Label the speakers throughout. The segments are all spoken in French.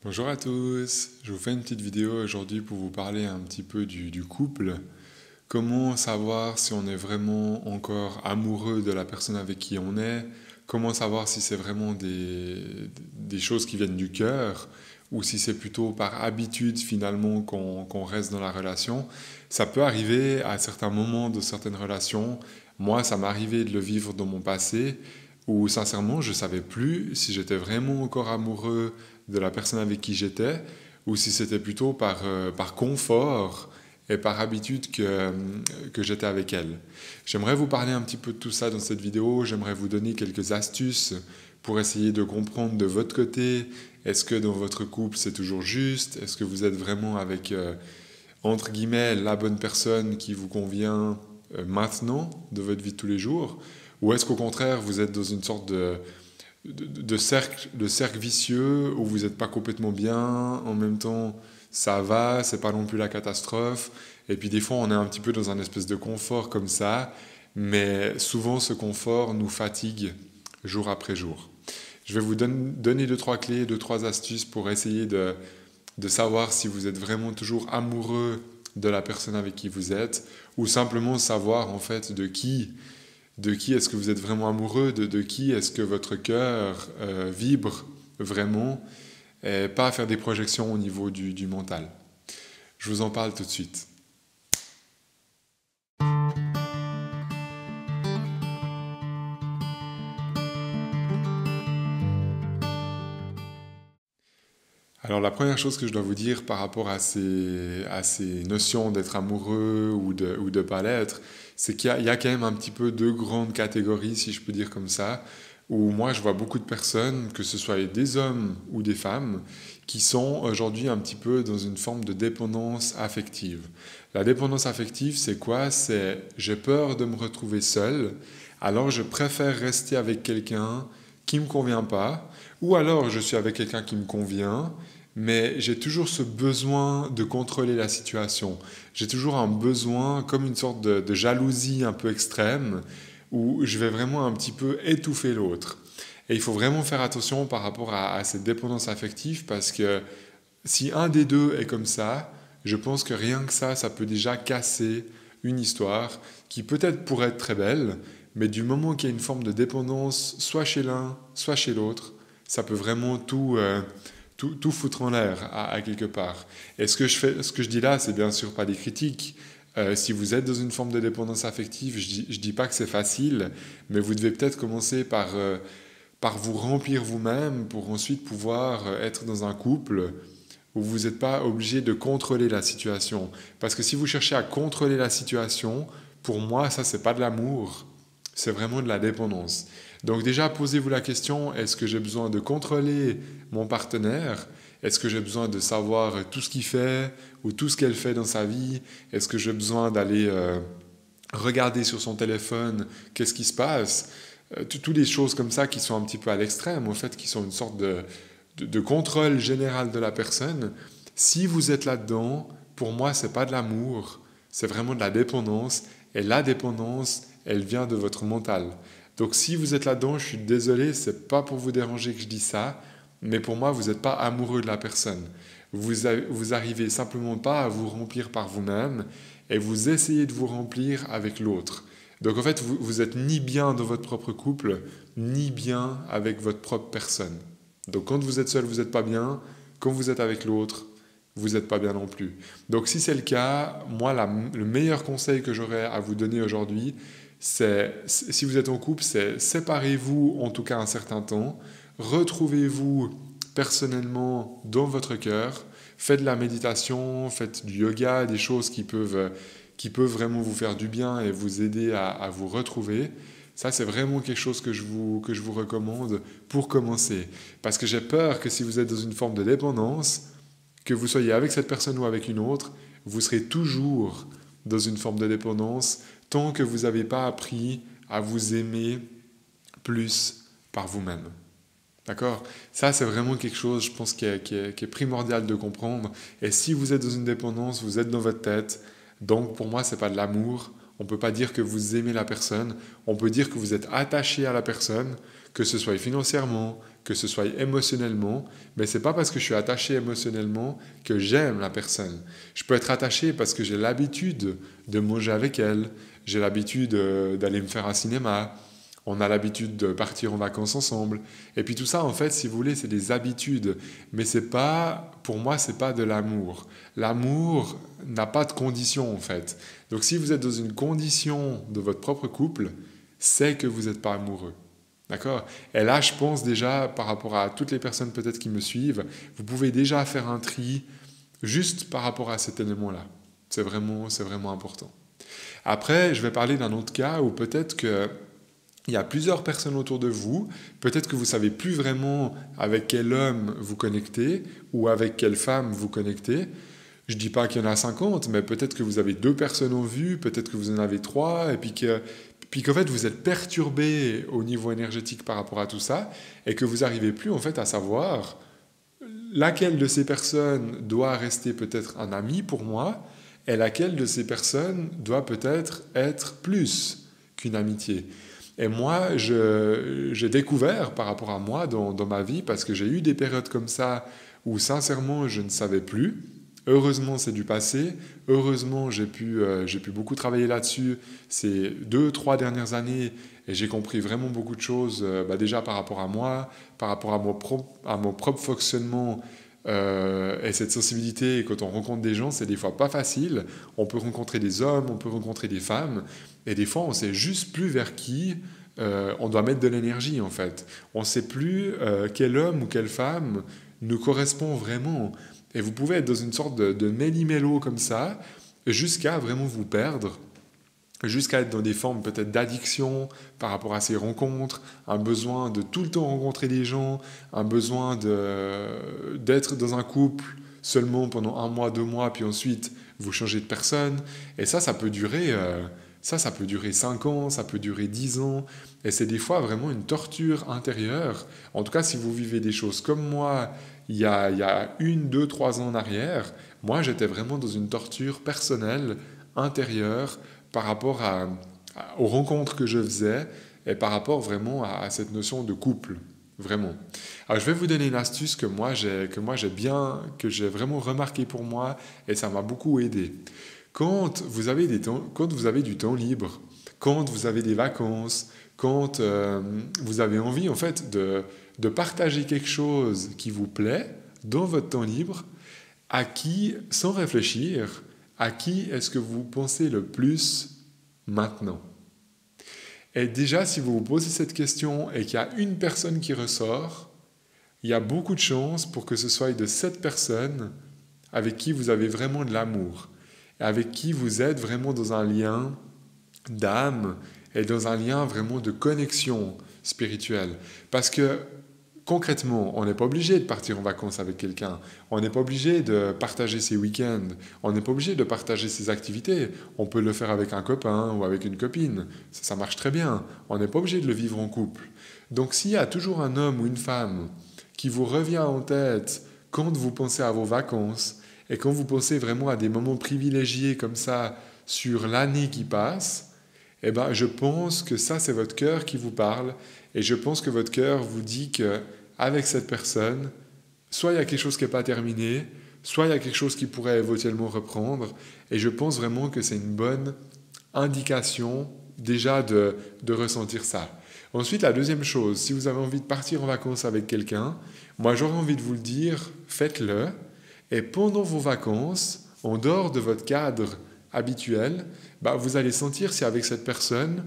Speaker 1: Bonjour à tous, je vous fais une petite vidéo aujourd'hui pour vous parler un petit peu du couple. Comment savoir si on est vraiment encore amoureux de la personne avec qui on est? Comment savoir si c'est vraiment des choses qui viennent du cœur ou si c'est plutôt par habitude finalement qu'on reste dans la relation? Ça peut arriver à certains moments de certaines relations. Moi, ça m'est arrivé de le vivre dans mon passé où sincèrement, je ne savais plus si j'étais vraiment encore amoureux de la personne avec qui j'étais ou si c'était plutôt par confort et par habitude que j'étais avec elle. J'aimerais vous parler un petit peu de tout ça dans cette vidéo, j'aimerais vous donner quelques astuces pour essayer de comprendre de votre côté, est-ce que dans votre couple c'est toujours juste, est-ce que vous êtes vraiment avec, entre guillemets, la bonne personne qui vous convient maintenant de votre vie de tous les jours, ou est-ce qu'au contraire vous êtes dans une sorte de cercle vicieux où vous n'êtes pas complètement bien, en même temps ça va, c'est pas non plus la catastrophe, et puis des fois on est un petit peu dans un espèce de confort comme ça, mais souvent ce confort nous fatigue jour après jour. Je vais vous donner deux, trois clés, deux, trois astuces pour essayer de savoir si vous êtes vraiment toujours amoureux de la personne avec qui vous êtes, ou simplement savoir en fait de qui est-ce que vous êtes vraiment amoureux, de qui est-ce que votre cœur vibre vraiment, et pas faire des projections au niveau du mental. Je vous en parle tout de suite. Alors la première chose que je dois vous dire par rapport à ces notions d'être amoureux ou de pas l'être, c'est qu'il y a quand même un petit peu deux grandes catégories, si je peux dire comme ça, où moi je vois beaucoup de personnes, que ce soit des hommes ou des femmes, qui sont aujourd'hui un petit peu dans une forme de dépendance affective. La dépendance affective, c'est quoi? C'est j'ai peur de me retrouver seul, alors je préfère rester avec quelqu'un qui ne me convient pas, ou alors je suis avec quelqu'un qui me convient, mais j'ai toujours ce besoin de contrôler la situation. J'ai toujours un besoin, comme une sorte de jalousie un peu extrême, où je vais vraiment un petit peu étouffer l'autre. Et il faut vraiment faire attention par rapport à cette dépendance affective, parce que si un des deux est comme ça, je pense que rien que ça peut déjà casser une histoire qui peut-être pourrait être très belle, mais du moment qu'il y a une forme de dépendance, soit chez l'un, soit chez l'autre, ça peut vraiment tout foutre en l'air à quelque part. Et ce que je dis là, c'est bien sûr pas des critiques. Si vous êtes dans une forme de dépendance affective, je dis pas que c'est facile, mais vous devez peut-être commencer par vous remplir vous-même pour ensuite pouvoir être dans un couple où vous n'êtes pas obligé de contrôler la situation. Parce que si vous cherchez à contrôler la situation, pour moi, ça, c'est pas de l'amour, c'est vraiment de la dépendance. Donc déjà, posez-vous la question, est-ce que j'ai besoin de contrôler mon partenaire? Est-ce que j'ai besoin de savoir tout ce qu'il fait ou tout ce qu'elle fait dans sa vie? Est-ce que j'ai besoin d'aller regarder sur son téléphone qu'est-ce qui se passe? Toutes les choses comme ça qui sont un petit peu à l'extrême, en fait, qui sont une sorte de contrôle général de la personne. Si vous êtes là-dedans, pour moi, c'est pas de l'amour, c'est vraiment de la dépendance. Et la dépendance, elle vient de votre mental. Donc si vous êtes là-dedans, je suis désolé, c'est pas pour vous déranger que je dis ça, mais pour moi, vous n'êtes pas amoureux de la personne. Vous arrivez simplement pas à vous remplir par vous-même et vous essayez de vous remplir avec l'autre. Donc en fait, vous êtes ni bien dans votre propre couple, ni bien avec votre propre personne. Donc quand vous êtes seul, vous n'êtes pas bien. Quand vous êtes avec l'autre, vous n'êtes pas bien non plus. Donc si c'est le cas, moi, le meilleur conseil que j'aurais à vous donner aujourd'hui, c'est, si vous êtes en couple, c'est séparez-vous en tout cas un certain temps, retrouvez-vous personnellement dans votre cœur, faites de la méditation, faites du yoga, des choses qui peuvent vraiment vous faire du bien et vous aider à vous retrouver. Ça, c'est vraiment quelque chose que je vous recommande pour commencer. Parce que j'ai peur que si vous êtes dans une forme de dépendance, que vous soyez avec cette personne ou avec une autre, vous serez toujours dans une forme de dépendance tant que vous n'avez pas appris à vous aimer plus par vous-même. D'accord? Ça, c'est vraiment quelque chose, je pense, qui est primordial de comprendre. Et si vous êtes dans une dépendance, vous êtes dans votre tête. Donc, pour moi, ce n'est pas de l'amour. On ne peut pas dire que vous aimez la personne. On peut dire que vous êtes attaché à la personne, que ce soit financièrement, que ce soit émotionnellement. Mais ce n'est pas parce que je suis attaché émotionnellement que j'aime la personne. Je peux être attaché parce que j'ai l'habitude de manger avec elle. J'ai l'habitude d'aller me faire un cinéma. On a l'habitude de partir en vacances ensemble. Et puis tout ça, en fait, si vous voulez, c'est des habitudes. Mais c'est pas, pour moi, c'est pas de l'amour. L'amour n'a pas de condition, en fait. Donc si vous êtes dans une condition de votre propre couple, c'est que vous n'êtes pas amoureux. D'accord? Et là, je pense déjà, par rapport à toutes les personnes peut-être qui me suivent, vous pouvez déjà faire un tri juste par rapport à cet élément-là. C'est vraiment important. Après, je vais parler d'un autre cas où peut-être que il y a plusieurs personnes autour de vous, peut-être que vous ne savez plus vraiment avec quel homme vous connectez ou avec quelle femme vous connectez. Je ne dis pas qu'il y en a 50, mais peut-être que vous avez 2 personnes en vue, peut-être que vous en avez 3, et puis qu'en fait vous êtes perturbé au niveau énergétique par rapport à tout ça, et que vous n'arrivez plus en fait à savoir laquelle de ces personnes doit rester peut-être un ami pour moi, et laquelle de ces personnes doit peut-être être plus qu'une amitié. Et moi, j'ai découvert par rapport à moi dans ma vie, parce que j'ai eu des périodes comme ça où sincèrement je ne savais plus. Heureusement, c'est du passé. Heureusement, j'ai pu beaucoup travailler là-dessus ces 2-3 dernières années et j'ai compris vraiment beaucoup de choses, déjà par rapport à moi, par rapport à mon propre fonctionnement et cette sensibilité. Et quand on rencontre des gens, c'est des fois pas facile. On peut rencontrer des hommes, on peut rencontrer des femmes et des fois, on sait juste plus vers qui on doit mettre de l'énergie en fait. On ne sait plus quel homme ou quelle femme nous correspond vraiment. Et vous pouvez être dans une sorte de méli-mélo comme ça, jusqu'à vraiment vous perdre, jusqu'à être dans des formes peut-être d'addiction par rapport à ces rencontres, un besoin de tout le temps rencontrer des gens, un besoin d'être dans un couple seulement pendant 1 mois, 2 mois, puis ensuite vous changez de personne. Et ça peut durer... Ça peut durer 5 ans, ça peut durer 10 ans, et c'est des fois vraiment une torture intérieure. En tout cas, si vous vivez des choses comme moi, il y a 1, 2, 3 ans en arrière, moi j'étais vraiment dans une torture personnelle, intérieure, par rapport aux rencontres que je faisais, et par rapport vraiment à cette notion de couple, vraiment. Alors je vais vous donner une astuce que que j'ai vraiment remarqué pour moi, et ça m'a beaucoup aidé. Quand vous avez du temps libre, quand vous avez des vacances, quand vous avez envie en fait de partager quelque chose qui vous plaît dans votre temps libre, à qui, sans réfléchir, à qui est-ce que vous pensez le plus maintenant? Et déjà, si vous vous posez cette question et qu'il y a une personne qui ressort, il y a beaucoup de chances pour que ce soit de cette personne avec qui vous avez vraiment de l'amour, avec qui vous êtes vraiment dans un lien d'âme et dans un lien vraiment de connexion spirituelle. Parce que concrètement, on n'est pas obligé de partir en vacances avec quelqu'un, on n'est pas obligé de partager ses week-ends, on n'est pas obligé de partager ses activités. On peut le faire avec un copain ou avec une copine, ça marche très bien. On n'est pas obligé de le vivre en couple. Donc s'il y a toujours un homme ou une femme qui vous revient en tête quand vous pensez à vos vacances, et quand vous pensez vraiment à des moments privilégiés comme ça sur l'année qui passe, eh ben, je pense que ça, c'est votre cœur qui vous parle. Et je pense que votre cœur vous dit qu'avec cette personne, soit il y a quelque chose qui n'est pas terminé, soit il y a quelque chose qui pourrait éventuellement reprendre. Et je pense vraiment que c'est une bonne indication déjà de ressentir ça. Ensuite, la deuxième chose, si vous avez envie de partir en vacances avec quelqu'un, moi j'aurais envie de vous le dire, faites-le. Et pendant vos vacances, en dehors de votre cadre habituel, vous allez sentir si avec cette personne,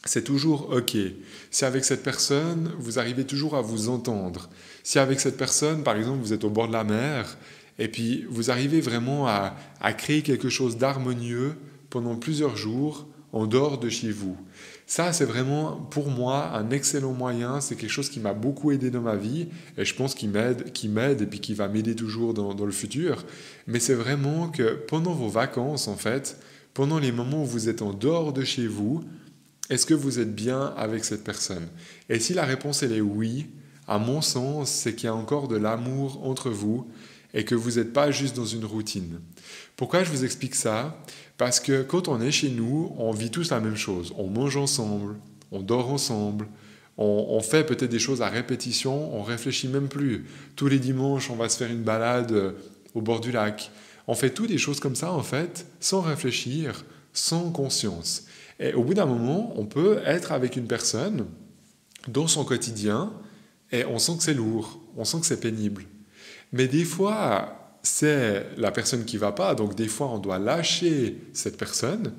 Speaker 1: c'est toujours OK. Si avec cette personne, vous arrivez toujours à vous entendre. Si avec cette personne, par exemple, vous êtes au bord de la mer, et puis vous arrivez vraiment à créer quelque chose d'harmonieux pendant plusieurs jours en dehors de chez vous. Ça, c'est vraiment, pour moi, un excellent moyen. C'est quelque chose qui m'a beaucoup aidé dans ma vie et je pense qu'il m'aide et puis qui va m'aider toujours dans le futur. Mais c'est vraiment que pendant vos vacances, en fait, pendant les moments où vous êtes en dehors de chez vous, est-ce que vous êtes bien avec cette personne? Et si la réponse elle est oui, à mon sens, c'est qu'il y a encore de l'amour entre vous et que vous n'êtes pas juste dans une routine. Pourquoi je vous explique ça? Parce que quand on est chez nous, on vit tous la même chose. On mange ensemble, on dort ensemble, on fait peut-être des choses à répétition, on réfléchit même plus. Tous les dimanches, on va se faire une balade au bord du lac. On fait toutes des choses comme ça, en fait, sans réfléchir, sans conscience. Et au bout d'un moment, on peut être avec une personne dans son quotidien et on sent que c'est lourd, on sent que c'est pénible. Mais des fois, c'est la personne qui ne va pas, donc des fois, on doit lâcher cette personne.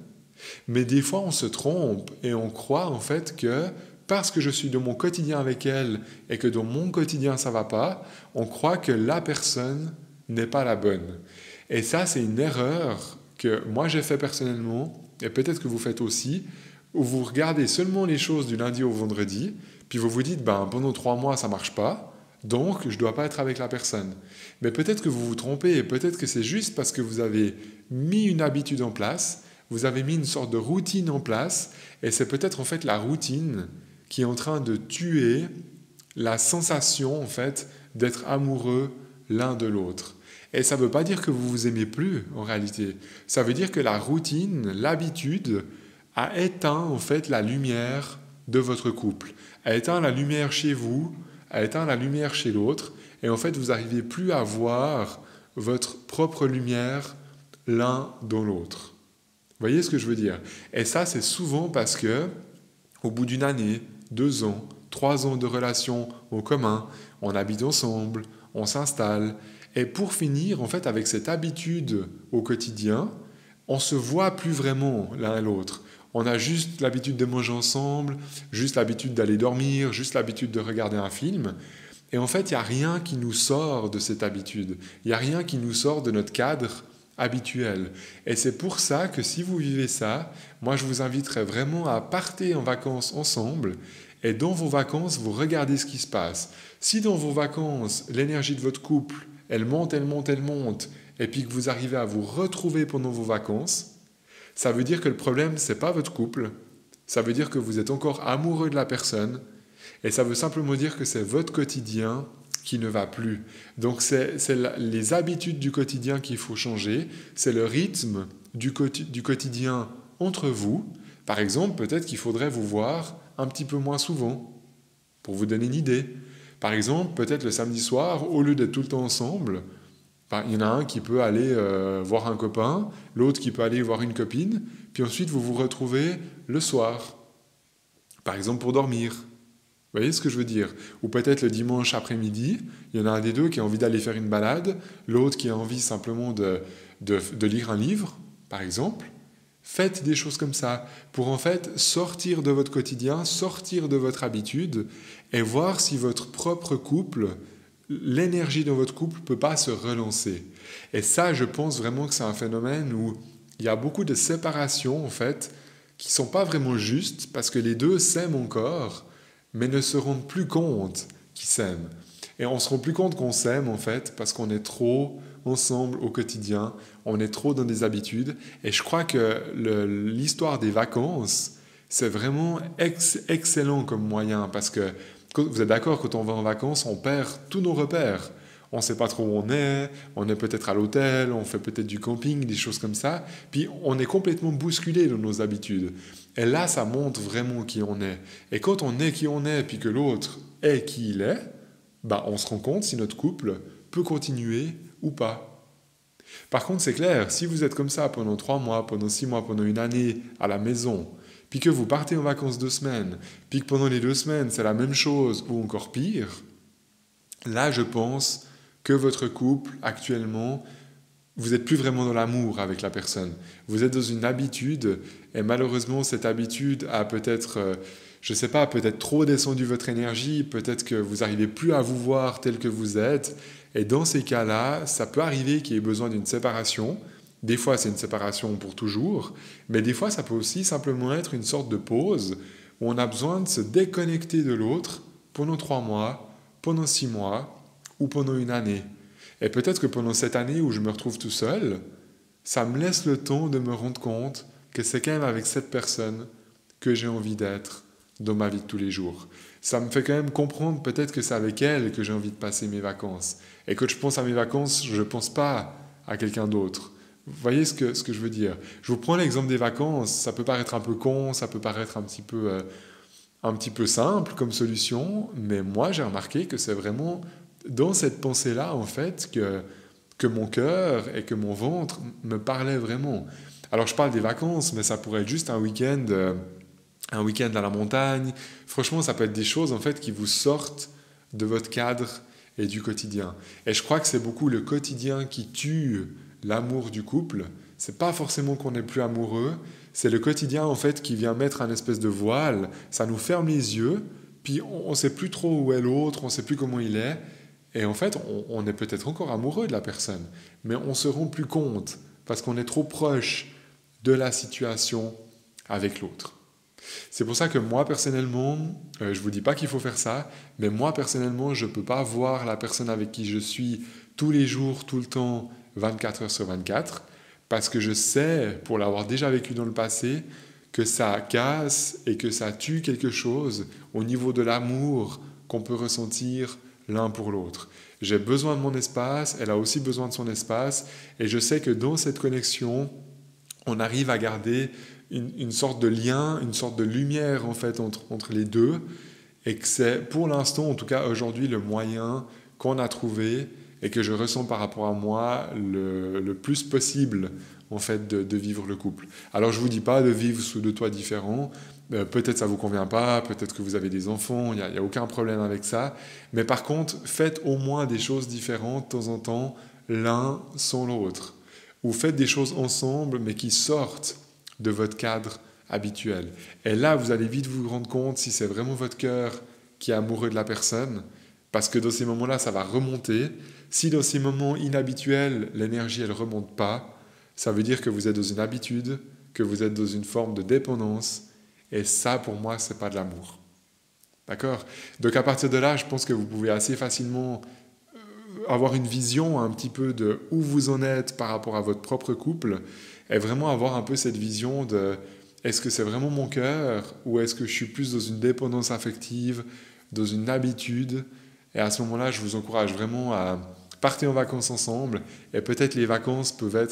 Speaker 1: Mais des fois, on se trompe et on croit en fait que parce que je suis dans mon quotidien avec elle et que dans mon quotidien ça ne va pas, on croit que la personne n'est pas la bonne. Et ça, c'est une erreur que moi j'ai fait personnellement, et peut-être que vous faites aussi, où vous regardez seulement les choses du lundi au vendredi, puis vous vous dites, pendant 3 mois ça ne marche pas, donc je ne dois pas être avec la personne. Mais peut-être que vous vous trompez, et peut-être que c'est juste parce que vous avez mis une habitude en place, vous avez mis une sorte de routine en place, et c'est peut-être en fait la routine qui est en train de tuer la sensation en fait d'être amoureux l'un de l'autre. Et ça ne veut pas dire que vous vous aimez plus en réalité. Ça veut dire que la routine, l'habitude a éteint en fait la lumière de votre couple, a éteint la lumière chez vous, a éteint la lumière chez l'autre, et en fait vous n'arrivez plus à voir votre propre lumière l'un dans l'autre. Vous voyez ce que je veux dire? Et ça, c'est souvent parce que, au bout d'une année, 2 ans, 3 ans de relation en commun, on habite ensemble, on s'installe, et pour finir, en fait, avec cette habitude au quotidien, on ne se voit plus vraiment l'un à l'autre. On a juste l'habitude de manger ensemble, juste l'habitude d'aller dormir, juste l'habitude de regarder un film. Et en fait, il n'y a rien qui nous sort de cette habitude. Il n'y a rien qui nous sort de notre cadre habituel. Et c'est pour ça que si vous vivez ça, moi je vous inviterais vraiment à partir en vacances ensemble et dans vos vacances, vous regardez ce qui se passe. Si dans vos vacances, l'énergie de votre couple, elle monte, elle monte, elle monte, et puis que vous arrivez à vous retrouver pendant vos vacances, ça veut dire que le problème, ce n'est pas votre couple, ça veut dire que vous êtes encore amoureux de la personne, et ça veut simplement dire que c'est votre quotidien qui ne va plus. Donc c'est les habitudes du quotidien qu'il faut changer, c'est le rythme du quotidien entre vous. Par exemple, peut-être qu'il faudrait vous voir un petit peu moins souvent, pour vous donner une idée. Par exemple, peut-être le samedi soir, au lieu d'être tout le temps ensemble, il y en a un qui peut aller voir un copain, l'autre qui peut aller voir une copine, puis ensuite vous vous retrouvez le soir, par exemple pour dormir. Vous voyez ce que je veux dire? Ou peut-être le dimanche après-midi, il y en a un des deux qui a envie d'aller faire une balade, l'autre qui a envie simplement de lire un livre, par exemple. Faites des choses comme ça pour en fait sortir de votre quotidien, sortir de votre habitude et voir si votre propre couple, l'énergie dans votre couple ne peut pas se relancer. Et ça, je pense vraiment que c'est un phénomène où il y a beaucoup de séparations en fait qui ne sont pas vraiment justes parce que les deux s'aiment encore, mais ne se rendent plus compte qu'ils s'aiment. Et on se rend plus compte qu'on s'aime en fait parce qu'on est trop ensemble au quotidien, on est trop dans des habitudes. Et je crois que l'histoire des vacances, c'est vraiment excellent comme moyen parce que vous êtes d'accord, quand on va en vacances, on perd tous nos repères. On ne sait pas trop où on est peut-être à l'hôtel, on fait peut-être du camping, des choses comme ça. Puis on est complètement bousculé dans nos habitudes. Et là, ça montre vraiment qui on est. Et quand on est qui on est, puis que l'autre est qui il est, on se rend compte si notre couple peut continuer ou pas. Par contre, c'est clair, si vous êtes comme ça pendant 3 mois, pendant 6 mois, pendant une année à la maison, puis que vous partez en vacances 2 semaines, puis que pendant les 2 semaines, c'est la même chose ou encore pire, là, je pense que votre couple, actuellement, vous n'êtes plus vraiment dans l'amour avec la personne. Vous êtes dans une habitude, et malheureusement, cette habitude a peut-être, peut-être trop descendu votre énergie, peut-être que vous n'arrivez plus à vous voir tel que vous êtes, et dans ces cas-là, ça peut arriver qu'il y ait besoin d'une séparation. Des fois, c'est une séparation pour toujours, mais des fois, ça peut aussi simplement être une sorte de pause où on a besoin de se déconnecter de l'autre pendant 3 mois, pendant 6 mois ou pendant une année. Et peut-être que pendant cette année où je me retrouve tout seul, ça me laisse le temps de me rendre compte que c'est quand même avec cette personne que j'ai envie d'être dans ma vie de tous les jours. Ça me fait quand même comprendre peut-être que c'est avec elle que j'ai envie de passer mes vacances. Et quand je pense à mes vacances, je ne pense pas à quelqu'un d'autre. Vous voyez ce que je veux dire? Je vous prends l'exemple des vacances. Ça peut paraître un peu con, ça peut paraître un petit peu simple comme solution, mais moi j'ai remarqué que c'est vraiment dans cette pensée-là en fait que mon cœur et que mon ventre me parlaient vraiment. Alors je parle des vacances, mais ça pourrait être juste un week-end à la montagne. Franchement, ça peut être des choses en fait qui vous sortent de votre cadre et du quotidien. Et je crois que c'est beaucoup le quotidien qui tue l'amour du couple. C'est pas forcément qu'on n'est plus amoureux, c'est le quotidien en fait qui vient mettre un espèce de voile. Ça nous ferme les yeux, puis on ne sait plus trop où est l'autre, on ne sait plus comment il est. Et en fait, on est peut-être encore amoureux de la personne, mais on se rend plus compte parce qu'on est trop proche de la situation avec l'autre. C'est pour ça que moi, personnellement, je ne vous dis pas qu'il faut faire ça, mais moi, personnellement, je ne peux pas voir la personne avec qui je suis tous les jours, tout le temps, 24 heures sur 24, parce que je sais, pour l'avoir déjà vécu dans le passé, que ça casse et que ça tue quelque chose au niveau de l'amour qu'on peut ressentir l'un pour l'autre. J'ai besoin de mon espace, elle a aussi besoin de son espace, et je sais que dans cette connexion, on arrive à garder une sorte de lien, une sorte de lumière en fait entre les deux, et que c'est pour l'instant, en tout cas aujourd'hui, le moyen qu'on a trouvé et que je ressens par rapport à moi le plus possible en fait de vivre le couple. Alors je vous dis pas de vivre sous deux toits différents, peut-être ça vous convient pas, peut-être que vous avez des enfants, il y a aucun problème avec ça, mais par contre faites au moins des choses différentes de temps en temps, l'un sans l'autre, ou faites des choses ensemble mais qui sortent de votre cadre habituel. Et là, vous allez vite vous rendre compte si c'est vraiment votre cœur qui est amoureux de la personne, parce que dans ces moments-là, ça va remonter. Si dans ces moments inhabituels, l'énergie, elle ne remonte pas, ça veut dire que vous êtes dans une habitude, que vous êtes dans une forme de dépendance, et ça, pour moi, ce n'est pas de l'amour. D'accord? Donc à partir de là, je pense que vous pouvez assez facilement avoir une vision un petit peu de où vous en êtes par rapport à votre propre couple, et vraiment avoir un peu cette vision de est-ce que c'est vraiment mon cœur ou est-ce que je suis plus dans une dépendance affective, dans une habitude. Et à ce moment-là, je vous encourage vraiment à partir en vacances ensemble, et peut-être les vacances peuvent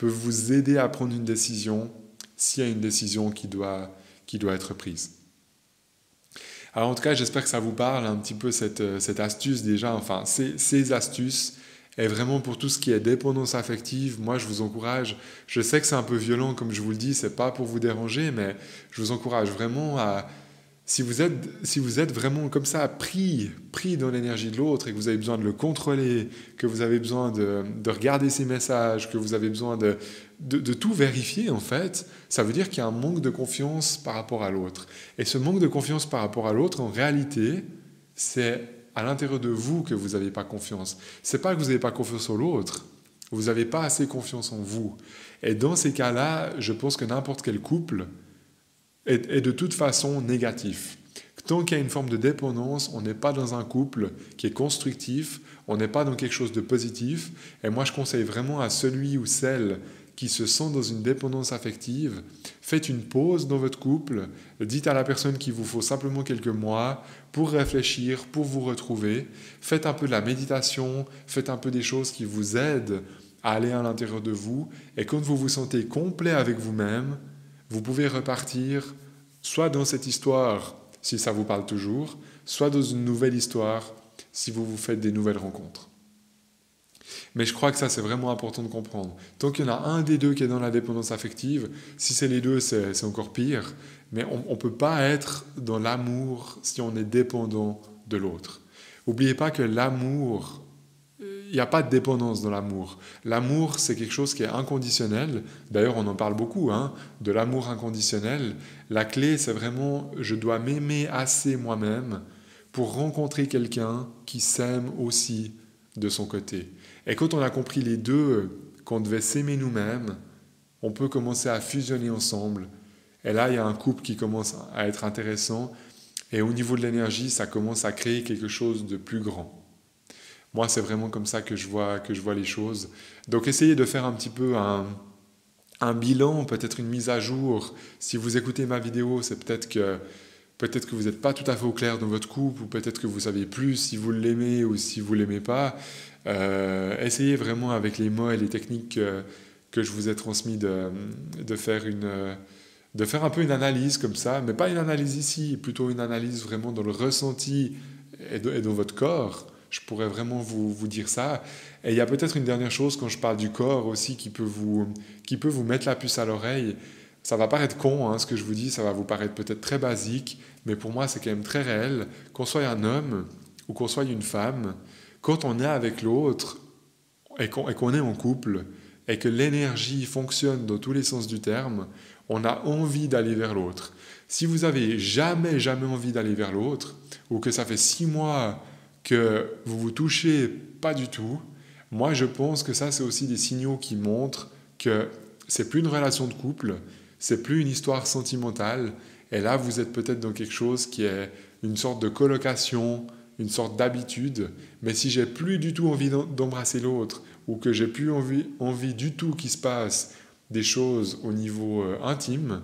Speaker 1: vous aider à prendre une décision s'il y a une décision qui doit être prise. Alors en tout cas, j'espère que ça vous parle un petit peu cette astuce déjà, enfin ces astuces. Et vraiment pour tout ce qui est dépendance affective, moi je vous encourage, je sais que c'est un peu violent comme je vous le dis, c'est pas pour vous déranger, mais je vous encourage vraiment à, si vous êtes vraiment comme ça pris dans l'énergie de l'autre et que vous avez besoin de le contrôler, que vous avez besoin de regarder ses messages, que vous avez besoin de tout vérifier en fait, ça veut dire qu'il y a un manque de confiance par rapport à l'autre. Et ce manque de confiance par rapport à l'autre, en réalité, c'est à l'intérieur de vous que vous n'avez pas confiance. C'est pas que vous n'avez pas confiance en l'autre, vous n'avez pas assez confiance en vous. Et dans ces cas-là, je pense que n'importe quel couple est de toute façon négatif. Tant qu'il y a une forme de dépendance, on n'est pas dans un couple qui est constructif, on n'est pas dans quelque chose de positif. Et moi, je conseille vraiment à celui ou celle qui se sent dans une dépendance affective, faites une pause dans votre couple, dites à la personne qu'il vous faut simplement quelques mois pour réfléchir, pour vous retrouver, faites un peu de la méditation, faites un peu des choses qui vous aident à aller à l'intérieur de vous, et quand vous vous sentez complet avec vous-même, vous pouvez repartir soit dans cette histoire, si ça vous parle toujours, soit dans une nouvelle histoire, si vous vous faites des nouvelles rencontres. Mais je crois que ça, c'est vraiment important de comprendre. Tant qu'il y en a un des deux qui est dans la dépendance affective, si c'est les deux, c'est encore pire. Mais on ne peut pas être dans l'amour si on est dépendant de l'autre. N'oubliez pas que l'amour, il n'y a pas de dépendance dans l'amour. L'amour, c'est quelque chose qui est inconditionnel. D'ailleurs, on en parle beaucoup, de l'amour inconditionnel. La clé, c'est vraiment, je dois m'aimer assez moi-même pour rencontrer quelqu'un qui s'aime aussi de son côté. Et quand on a compris les deux, qu'on devait s'aimer nous-mêmes, on peut commencer à fusionner ensemble. Et là, il y a un couple qui commence à être intéressant. Et au niveau de l'énergie, ça commence à créer quelque chose de plus grand. Moi, c'est vraiment comme ça que je vois les choses. Donc, essayez de faire un petit peu un bilan, peut-être une mise à jour. Si vous écoutez ma vidéo, c'est peut-être peut-être que vous n'êtes pas tout à fait au clair dans votre couple, ou peut-être que vous savez plus si vous l'aimez ou si vous l'aimez pas. Essayez vraiment avec les mots et les techniques que je vous ai transmis de faire de faire un peu une analyse comme ça, mais pas une analyse ici, plutôt une analyse vraiment dans le ressenti et dans votre corps. Je pourrais vraiment vous dire ça. Et il y a peut-être une dernière chose quand je parle du corps aussi qui peut vous mettre la puce à l'oreille. Ça va paraître con, hein, ce que je vous dis, ça va vous paraître peut-être très basique, mais pour moi c'est quand même très réel. Qu'on soit un homme ou qu'on soit une femme, quand on est avec l'autre et qu'on est en couple, et que l'énergie fonctionne dans tous les sens du terme, on a envie d'aller vers l'autre. Si vous avez jamais envie d'aller vers l'autre, ou que ça fait 6 mois que vous vous touchez pas du tout, moi je pense que ça c'est aussi des signaux qui montrent que c'est plus une relation de couple, c'est plus une histoire sentimentale, et là vous êtes peut-être dans quelque chose qui est une sorte de colocation, une sorte d'habitude, mais si j'ai plus du tout envie d'embrasser l'autre, ou que j'ai plus envie du tout qu'il se passe des choses au niveau intime,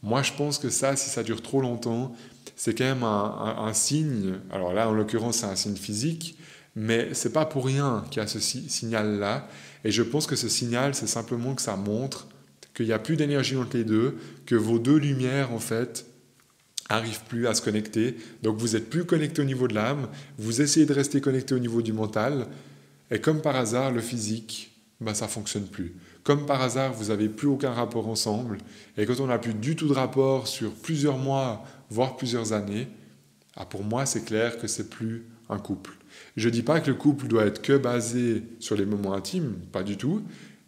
Speaker 1: moi je pense que ça, si ça dure trop longtemps, c'est quand même un signe. Alors là, en l'occurrence, c'est un signe physique, mais c'est pas pour rien qu'il y a ce signal-là. Et je pense que ce signal, c'est simplement que ça montre qu'il n'y a plus d'énergie entre les deux, que vos deux lumières, en fait, arrivent plus à se connecter. Donc vous êtes plus connecté au niveau de l'âme, vous essayez de rester connecté au niveau du mental, et comme par hasard, le physique, ça ne fonctionne plus. Comme par hasard, vous n'avez plus aucun rapport ensemble. Et quand on n'a plus du tout de rapport sur plusieurs mois, voire plusieurs années, pour moi, c'est clair que c'est plus un couple. Je ne dis pas que le couple doit être que basé sur les moments intimes, pas du tout.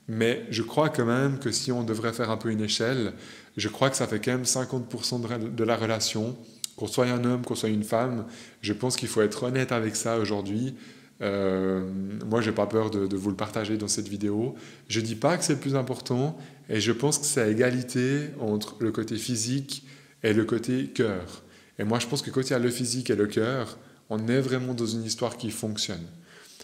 Speaker 1: Mais je crois quand même que si on devrait faire un peu une échelle, je crois que ça fait quand même 50% de la relation. Qu'on soit un homme, qu'on soit une femme, je pense qu'il faut être honnête avec ça aujourd'hui. Moi, je n'ai pas peur de vous le partager dans cette vidéo. Je ne dis pas que c'est le plus important, et je pense que c'est à égalité entre le côté physique et le côté cœur. Et moi, je pense que quand il y a le physique et le cœur, on est vraiment dans une histoire qui fonctionne.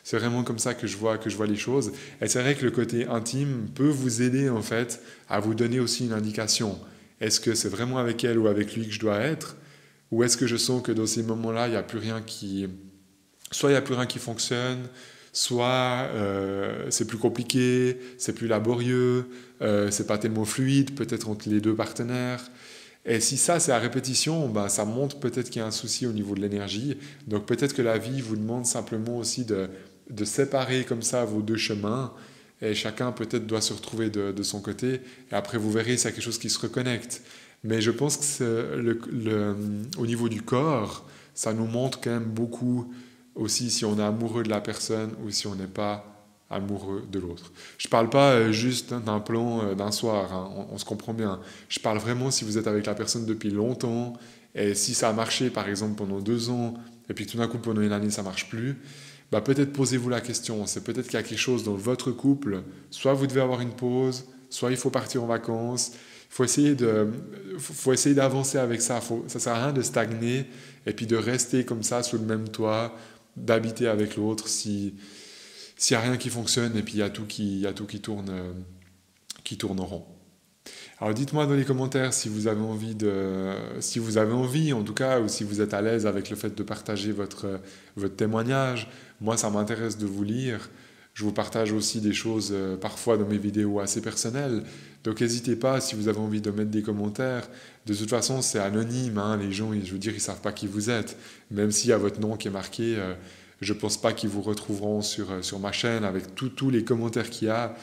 Speaker 1: C'est vraiment comme ça que je vois les choses. Et c'est vrai que le côté intime peut vous aider, en fait, à vous donner aussi une indication. Est-ce que c'est vraiment avec elle ou avec lui que je dois être? Ou est-ce que je sens que dans ces moments-là, il n'y a plus rien soit il n'y a plus rien qui fonctionne, soit c'est plus compliqué, c'est plus laborieux, c'est pas tellement fluide, peut-être entre les deux partenaires. Et si ça, c'est à répétition, ça montre peut-être qu'il y a un souci au niveau de l'énergie. Donc peut-être que la vie vous demande simplement aussi de séparer comme ça vos deux chemins, et chacun peut-être doit se retrouver de son côté, et après vous verrez, c'est quelque chose qui se reconnecte. Mais je pense que au niveau du corps, ça nous montre quand même beaucoup aussi si on est amoureux de la personne ou si on n'est pas amoureux de l'autre. Je ne parle pas juste d'un plan d'un soir, hein, on se comprend bien. Je parle vraiment si vous êtes avec la personne depuis longtemps, et si ça a marché par exemple pendant 2 ans, et puis tout d'un coup pendant une année ça ne marche plus, peut-être posez-vous la question. C'est peut-être qu'il y a quelque chose dans votre couple, soit vous devez avoir une pause, soit il faut partir en vacances. Il faut essayer d'avancer avec ça. Ça ne sert à rien de stagner et puis de rester comme ça sous le même toit, d'habiter avec l'autre s'il n'y a rien qui fonctionne, et puis il y a tout qui tourne en rond. Alors dites-moi dans les commentaires si vous avez envie en tout cas, ou si vous êtes à l'aise avec le fait de partager votre témoignage. Moi, ça m'intéresse de vous lire. Je vous partage aussi des choses parfois dans mes vidéos assez personnelles. Donc n'hésitez pas si vous avez envie de mettre des commentaires. De toute façon, c'est anonyme, hein, les gens, je veux dire, ils ne savent pas qui vous êtes. Même s'il y a votre nom qui est marqué, je ne pense pas qu'ils vous retrouveront sur ma chaîne avec tous les commentaires qu'il y a.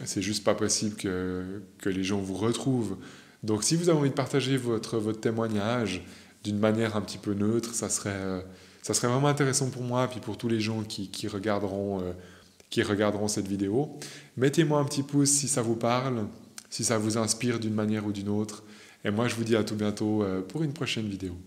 Speaker 1: C'est juste pas possible que les gens vous retrouvent. Donc si vous avez envie de partager votre témoignage d'une manière un petit peu neutre, ça serait vraiment intéressant pour moi, puis pour tous les gens qui regarderont cette vidéo. Mettez-moi un petit pouce si ça vous parle, si ça vous inspire d'une manière ou d'une autre. Et moi, je vous dis à tout bientôt pour une prochaine vidéo.